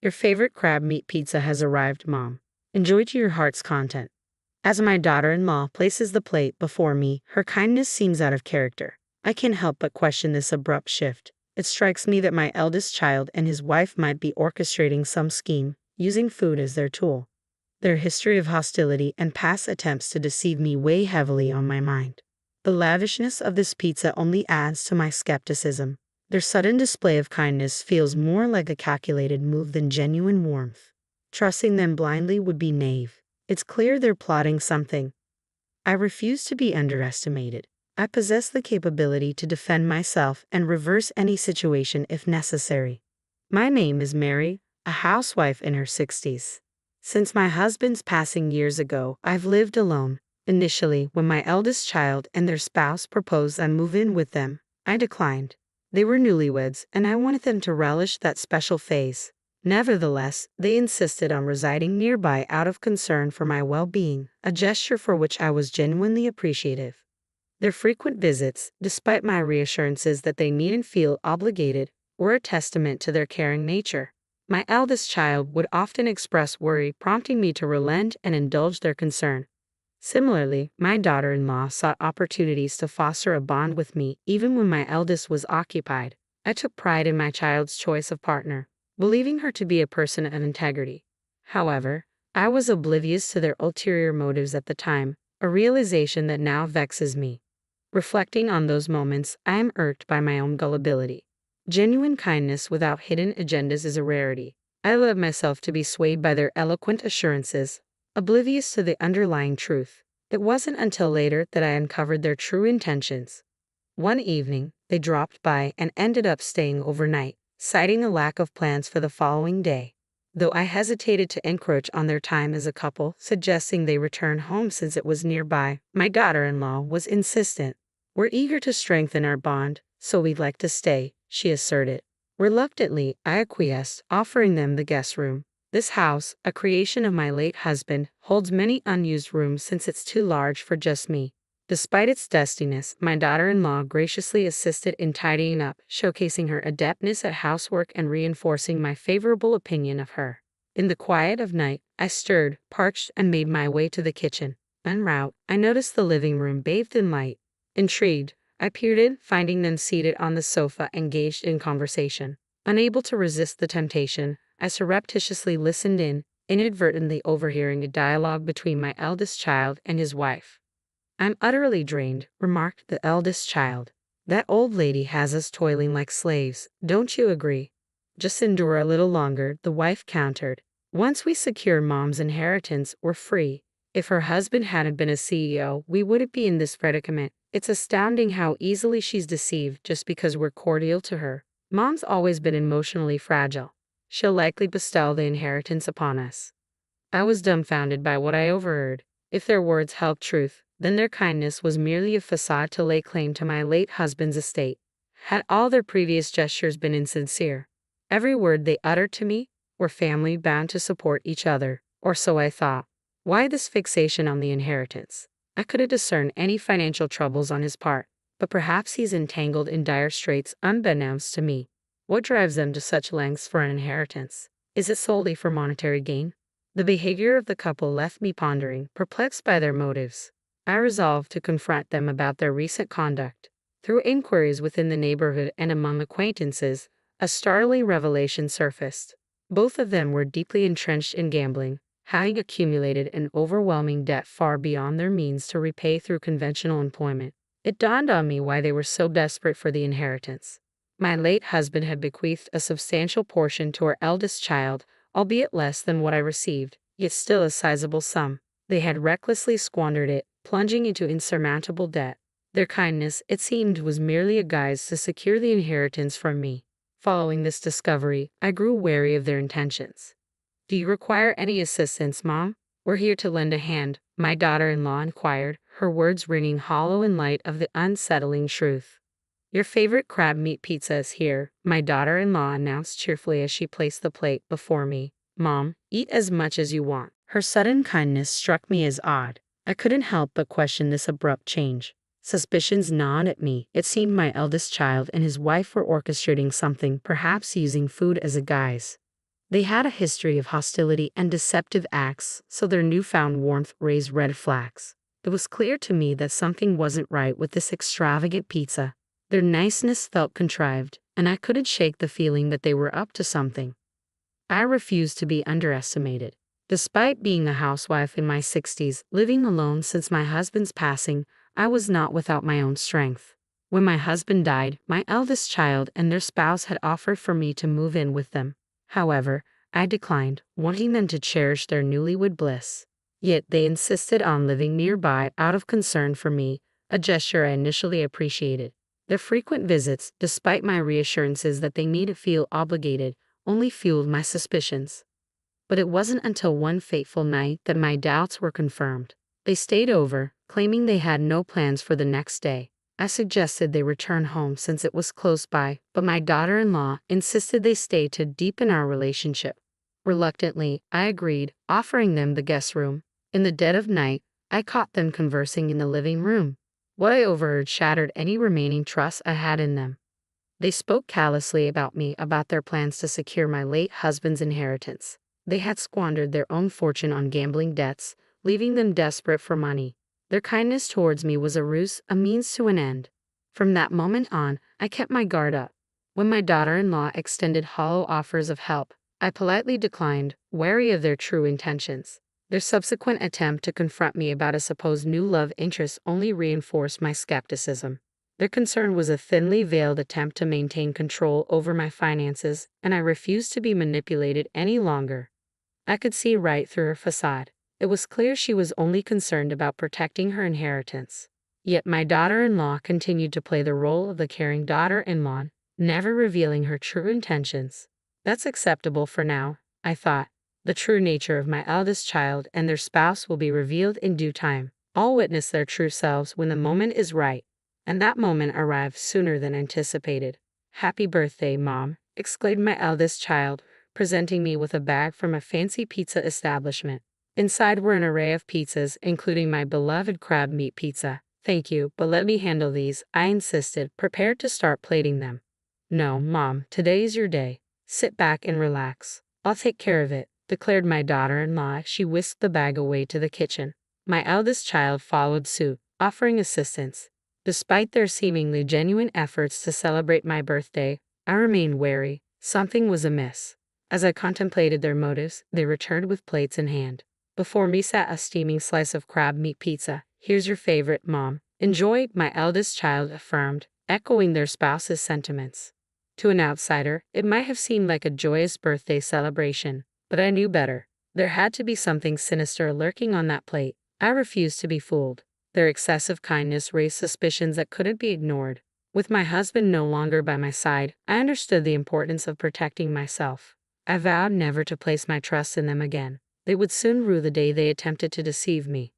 Your favorite crab meat pizza has arrived, Mom. Enjoy to your heart's content. As my daughter-in-law places the plate before me, her kindness seems out of character. I can't help but question this abrupt shift. It strikes me that my eldest child and his wife might be orchestrating some scheme, using food as their tool. Their history of hostility and past attempts to deceive me weigh heavily on my mind. The lavishness of this pizza only adds to my skepticism. Their sudden display of kindness feels more like a calculated move than genuine warmth. Trusting them blindly would be naive. It's clear they're plotting something. I refuse to be underestimated. I possess the capability to defend myself and reverse any situation if necessary. My name is Mary, a housewife in her 60s. Since my husband's passing years ago, I've lived alone. Initially, when my eldest child and their spouse proposed I move in with them, I declined. They were newlyweds, and I wanted them to relish that special phase. Nevertheless, they insisted on residing nearby out of concern for my well-being, a gesture for which I was genuinely appreciative. Their frequent visits, despite my reassurances that they needn't feel obligated, were a testament to their caring nature. My eldest child would often express worry, prompting me to relent and indulge their concern. Similarly, my daughter-in-law sought opportunities to foster a bond with me even when my eldest was occupied. I took pride in my child's choice of partner, believing her to be a person of integrity. However, I was oblivious to their ulterior motives at the time, a realization that now vexes me. Reflecting on those moments, I am irked by my own gullibility. Genuine kindness without hidden agendas is a rarity. I allowed myself to be swayed by their eloquent assurances, oblivious to the underlying truth. It wasn't until later that I uncovered their true intentions. One evening, they dropped by and ended up staying overnight, citing a lack of plans for the following day. Though I hesitated to encroach on their time as a couple, suggesting they return home since it was nearby, my daughter-in-law was insistent. "We're eager to strengthen our bond, so we'd like to stay," she asserted. Reluctantly, I acquiesced, offering them the guest room. This house, a creation of my late husband, holds many unused rooms since it's too large for just me. Despite its dustiness, my daughter-in-law graciously assisted in tidying up, showcasing her adeptness at housework and reinforcing my favorable opinion of her. In the quiet of night, I stirred, parched, and made my way to the kitchen. En route, I noticed the living room bathed in light. Intrigued, I peered in, finding them seated on the sofa engaged in conversation. Unable to resist the temptation, I surreptitiously listened in, inadvertently overhearing a dialogue between my eldest child and his wife. "I'm utterly drained," remarked the eldest child. "That old lady has us toiling like slaves, don't you agree?" "Just endure a little longer," the wife countered. "Once we secure Mom's inheritance, we're free. If her husband hadn't been a CEO, we wouldn't be in this predicament. It's astounding how easily she's deceived just because we're cordial to her. Mom's always been emotionally fragile. She'll likely bestow the inheritance upon us." I was dumbfounded by what I overheard. If their words held truth, then their kindness was merely a facade to lay claim to my late husband's estate. Had all their previous gestures been insincere? Every word they uttered to me were family bound to support each other, or so I thought. Why this fixation on the inheritance? I couldn't discern any financial troubles on his part, but perhaps he's entangled in dire straits unbeknownst to me. What drives them to such lengths for an inheritance? Is it solely for monetary gain? The behavior of the couple left me pondering, perplexed by their motives. I resolved to confront them about their recent conduct. Through inquiries within the neighborhood and among acquaintances, a startling revelation surfaced. Both of them were deeply entrenched in gambling, having accumulated an overwhelming debt far beyond their means to repay through conventional employment. It dawned on me why they were so desperate for the inheritance. My late husband had bequeathed a substantial portion to our eldest child, albeit less than what I received, yet still a sizable sum. They had recklessly squandered it, plunging into insurmountable debt. Their kindness, it seemed, was merely a guise to secure the inheritance from me. Following this discovery, I grew wary of their intentions. "Do you require any assistance, Mom? We're here to lend a hand," my daughter-in-law inquired, her words ringing hollow in light of the unsettling truth. "Your favorite crab meat pizza is here," my daughter-in-law announced cheerfully as she placed the plate before me. "Mom, eat as much as you want." Her sudden kindness struck me as odd. I couldn't help but question this abrupt change. Suspicions gnawed at me. It seemed my eldest child and his wife were orchestrating something, perhaps using food as a guise. They had a history of hostility and deceptive acts, so their newfound warmth raised red flags. It was clear to me that something wasn't right with this extravagant pizza. Their niceness felt contrived, and I couldn't shake the feeling that they were up to something. I refused to be underestimated. Despite being a housewife in my 60s, living alone since my husband's passing, I was not without my own strength. When my husband died, my eldest child and their spouse had offered for me to move in with them. However, I declined, wanting them to cherish their newlywed bliss. Yet they insisted on living nearby out of concern for me, a gesture I initially appreciated. Their frequent visits, despite my reassurances that they needed to feel obligated, only fueled my suspicions. But it wasn't until one fateful night that my doubts were confirmed. They stayed over, claiming they had no plans for the next day. I suggested they return home since it was close by, but my daughter-in-law insisted they stay to deepen our relationship. Reluctantly, I agreed, offering them the guest room. In the dead of night, I caught them conversing in the living room. What I overheard shattered any remaining trust I had in them. They spoke callously about me, about their plans to secure my late husband's inheritance. They had squandered their own fortune on gambling debts, leaving them desperate for money. Their kindness towards me was a ruse, a means to an end. From that moment on, I kept my guard up. When my daughter-in-law extended hollow offers of help, I politely declined, wary of their true intentions. Their subsequent attempt to confront me about a supposed new love interest only reinforced my skepticism. Their concern was a thinly veiled attempt to maintain control over my finances, and I refused to be manipulated any longer. I could see right through her facade. It was clear she was only concerned about protecting her inheritance. Yet my daughter-in-law continued to play the role of the caring daughter-in-law, never revealing her true intentions. That's acceptable for now, I thought. The true nature of my eldest child and their spouse will be revealed in due time. All witness their true selves when the moment is right. And that moment arrived sooner than anticipated. "Happy birthday, Mom," exclaimed my eldest child, presenting me with a bag from a fancy pizza establishment. Inside were an array of pizzas, including my beloved crab meat pizza. "Thank you, but let me handle these," I insisted, prepared to start plating them. "No, Mom, today's your day. Sit back and relax. I'll take care of it," declared my daughter-in-law. She whisked the bag away to the kitchen. My eldest child followed suit, offering assistance. Despite their seemingly genuine efforts to celebrate my birthday, I remained wary. Something was amiss. As I contemplated their motives, they returned with plates in hand. Before me sat a steaming slice of crab meat pizza. "Here's your favorite, Mom. Enjoy," my eldest child affirmed, echoing their spouse's sentiments. To an outsider, it might have seemed like a joyous birthday celebration, but I knew better. There had to be something sinister lurking on that plate. I refused to be fooled. Their excessive kindness raised suspicions that couldn't be ignored. With my husband no longer by my side, I understood the importance of protecting myself. I vowed never to place my trust in them again. They would soon rue the day they attempted to deceive me.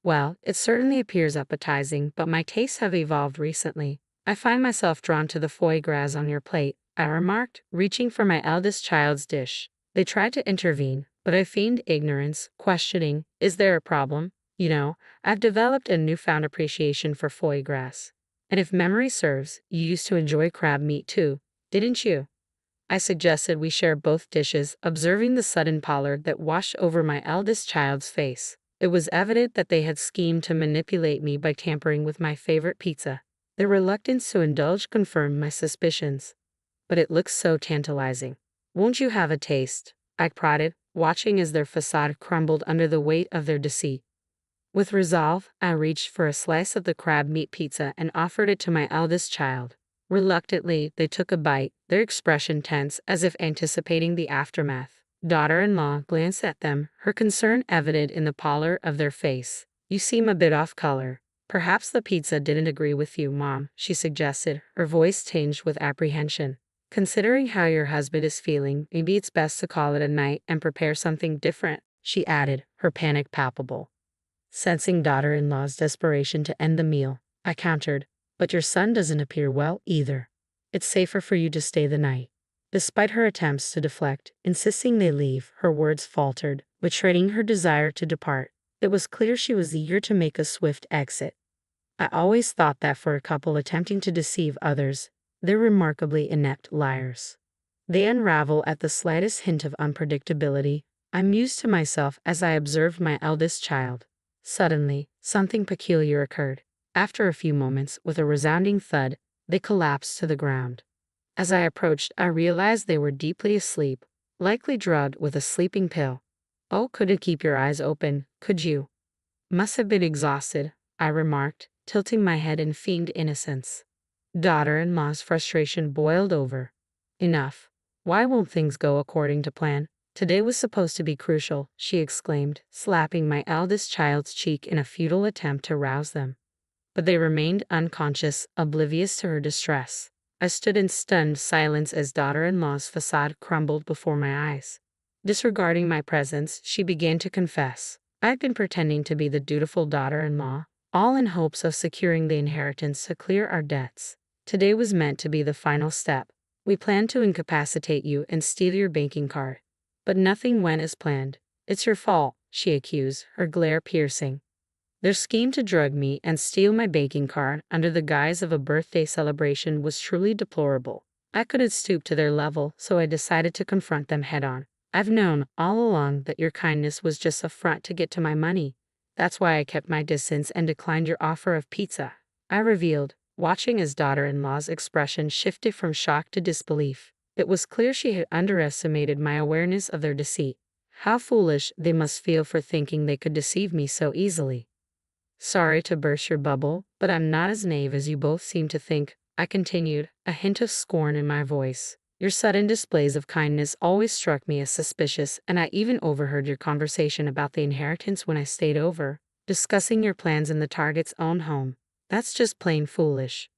"Well, it certainly appears appetizing, but my tastes have evolved recently. I find myself drawn to the foie gras on your plate," I remarked, reaching for my eldest child's dish. They tried to intervene, but I feigned ignorance, questioning, "Is there a problem? You know, I've developed a newfound appreciation for foie gras. And if memory serves, you used to enjoy crab meat too, didn't you?" I suggested we share both dishes, observing the sudden pallor that washed over my eldest child's face. It was evident that they had schemed to manipulate me by tampering with my favorite pizza. Their reluctance to indulge confirmed my suspicions. "But it looks so tantalizing. Won't you have a taste?" I prodded, watching as their facade crumbled under the weight of their deceit. With resolve, I reached for a slice of the crab meat pizza and offered it to my eldest child. Reluctantly, they took a bite, their expression tense as if anticipating the aftermath. Daughter-in-law glanced at them, her concern evident in the pallor of their face. "You seem a bit off color. Perhaps the pizza didn't agree with you, Mom," she suggested, her voice tinged with apprehension. "Considering how your husband is feeling, maybe it's best to call it a night and prepare something different," she added, her panic palpable. Sensing daughter-in-law's desperation to end the meal, I countered, "But your son doesn't appear well either. It's safer for you to stay the night." Despite her attempts to deflect, insisting they leave, her words faltered, betraying her desire to depart. It was clear she was eager to make a swift exit. I always thought that for a couple attempting to deceive others, they're remarkably inept liars. They unravel at the slightest hint of unpredictability. I mused to myself as I observed my eldest child. Suddenly, something peculiar occurred. After a few moments, with a resounding thud, they collapsed to the ground. As I approached, I realized they were deeply asleep, likely drugged with a sleeping pill. Oh, couldn't keep your eyes open, could you? Must have been exhausted, I remarked, tilting my head in feigned innocence. Daughter-in-law's frustration boiled over. Enough. Why won't things go according to plan? Today was supposed to be crucial, she exclaimed, slapping my eldest child's cheek in a futile attempt to rouse them. But they remained unconscious, oblivious to her distress. I stood in stunned silence as daughter-in-law's facade crumbled before my eyes. Disregarding my presence, she began to confess. I'd been pretending to be the dutiful daughter-in-law, all in hopes of securing the inheritance to clear our debts. Today was meant to be the final step. We planned to incapacitate you and steal your banking card. But nothing went as planned. It's your fault, she accused, her glare piercing. Their scheme to drug me and steal my banking card under the guise of a birthday celebration was truly deplorable. I couldn't stoop to their level, so I decided to confront them head-on. I've known all along that your kindness was just a front to get to my money. That's why I kept my distance and declined your offer of pizza, I revealed, watching as daughter-in-law's expression shifted from shock to disbelief. It was clear she had underestimated my awareness of their deceit. How foolish they must feel for thinking they could deceive me so easily. Sorry to burst your bubble, but I'm not as naive as you both seem to think, I continued, a hint of scorn in my voice. Your sudden displays of kindness always struck me as suspicious, and I even overheard your conversation about the inheritance when I stayed over, discussing your plans in the target's own home. That's just plain foolish.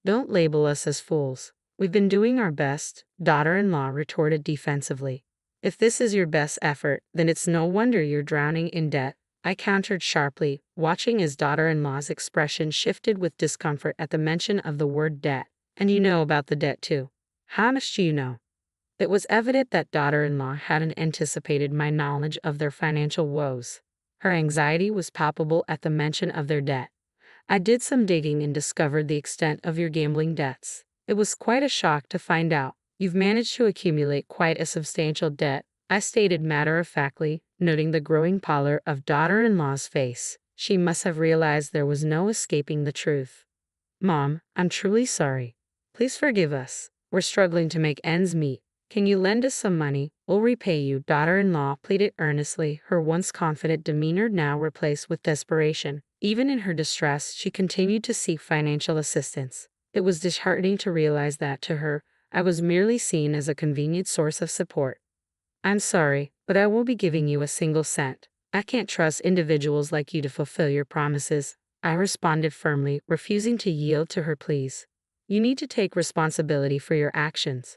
Don't label us as fools. We've been doing our best, daughter-in-law retorted defensively. If this is your best effort, then it's no wonder you're drowning in debt, I countered sharply, watching as daughter-in-law's expression shifted with discomfort at the mention of the word debt. And you know about the debt too. How much do you know? It was evident that daughter-in-law hadn't anticipated my knowledge of their financial woes. Her anxiety was palpable at the mention of their debt. I did some digging and discovered the extent of your gambling debts. It was quite a shock to find out. You've managed to accumulate quite a substantial debt, I stated matter-of-factly, noting the growing pallor of daughter-in-law's face. She must have realized there was no escaping the truth. Mom, I'm truly sorry. Please forgive us. We're struggling to make ends meet. Can you lend us some money? We'll repay you, daughter-in-law pleaded earnestly, her once confident demeanor now replaced with desperation. Even in her distress, she continued to seek financial assistance. It was disheartening to realize that, to her, I was merely seen as a convenient source of support. I'm sorry, but I won't be giving you a single cent. I can't trust individuals like you to fulfill your promises, I responded firmly, refusing to yield to her pleas. You need to take responsibility for your actions.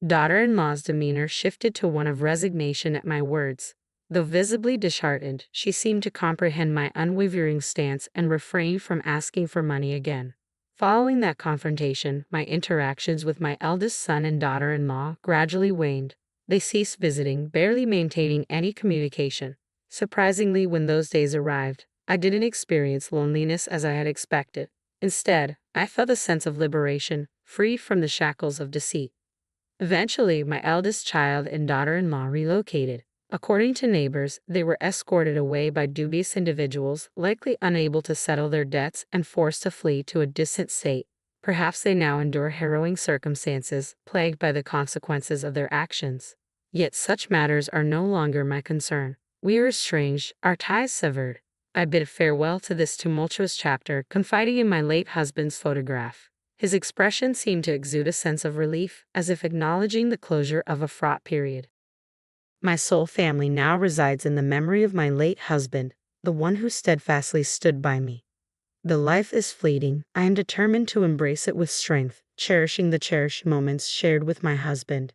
Daughter-in-law's demeanor shifted to one of resignation at my words. Though visibly disheartened, she seemed to comprehend my unwavering stance and refrained from asking for money again. Following that confrontation, my interactions with my eldest son and daughter-in-law gradually waned. They ceased visiting, barely maintaining any communication. Surprisingly, when those days arrived, I didn't experience loneliness as I had expected. Instead, I felt a sense of liberation, free from the shackles of deceit. Eventually, my eldest child and daughter-in-law relocated. According to neighbors, they were escorted away by dubious individuals, likely unable to settle their debts and forced to flee to a distant state. Perhaps they now endure harrowing circumstances, plagued by the consequences of their actions. Yet such matters are no longer my concern. We are estranged, our ties severed. I bid farewell to this tumultuous chapter, confiding in my late husband's photograph. His expression seemed to exude a sense of relief, as if acknowledging the closure of a fraught period. My sole family now resides in the memory of my late husband, the one who steadfastly stood by me. The life is fleeting. I am determined to embrace it with strength, cherishing the cherished moments shared with my husband.